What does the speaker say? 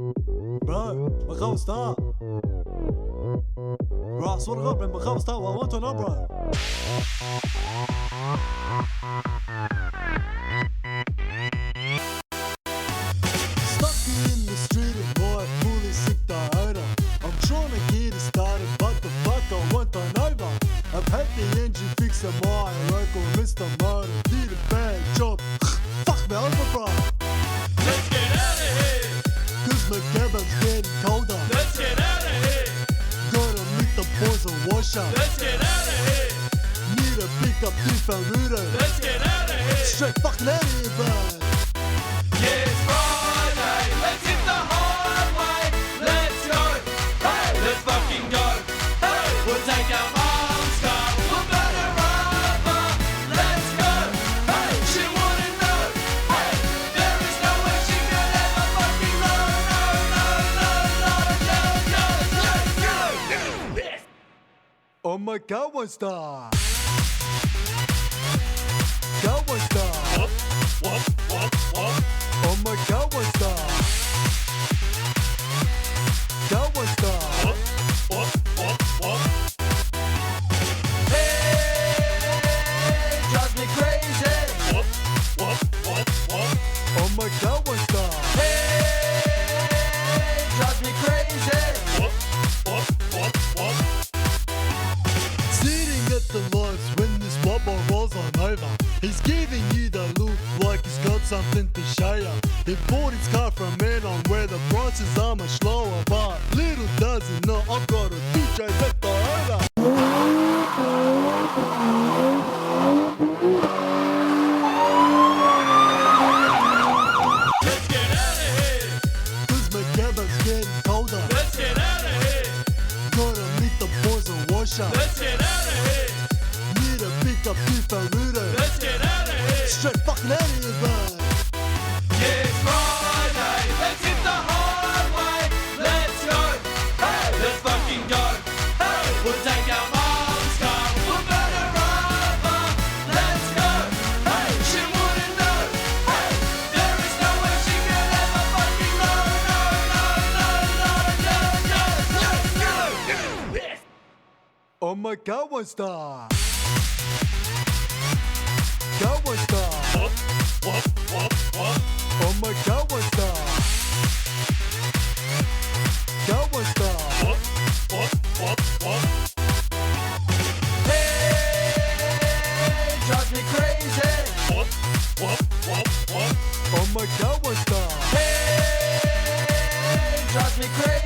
Bro, بخاف stop. Bro, I swear to God, man, بخاف stop. I want to know, bro. Stuck in the street and boy, fully sick the owner. I'm trying to get it started, but the fuck I want on over. I've had the engine fixed at my local Mr. Motor. Did a bad job. Fuck me over, bro. Let's get out of here. Cause my cabin's getting colder. Let's get out of here. Gotta meet the boys and wash up. Let's get out of here. Need to pick up Tifanudo. Let's get out of here. Straight fucking out of here, bro. Yeah, it's Friday. Let's hit the highway. Let's go. Hey, let's fucking go. Hey, we'll take our mom's car. We'll burn her rubber. Let's go. Hey, she wouldn't know. Hey, there is no way she could ever fucking know. No. Oh my God, one star. Go one star. What? Oh my God, one star. Go one star. Hey, drives me crazy. Oh my God, one star. Hey, drives me crazy. Sitting at the lights when this wobble rolls on over. He's giving you the look like he's got something to show ya. He bought his car from man on where the prices are much lower. But little does he know I've got a DJ at the over. Let's get out of here. Cause my cabin's getting colder. Let's get out of here. Gotta meet the boys and wash up. Let's get out of here. Need to pick up Tifanudo. Let's get out of here. Straight fucking out of here, bro. Yeah, it's Friday. Let's hit the highway. Let's go. Hey, let's fucking go. Hey, we'll take our mom's car. We'll burn her rubber. Let's go. Hey, she wouldn't know. Hey, there is no way she could ever fucking know. Oh my God, one star. Go one star. Oh my God, one star. Go one star. Hey, drives me crazy. Oh my God, one star. Hey, drives me crazy.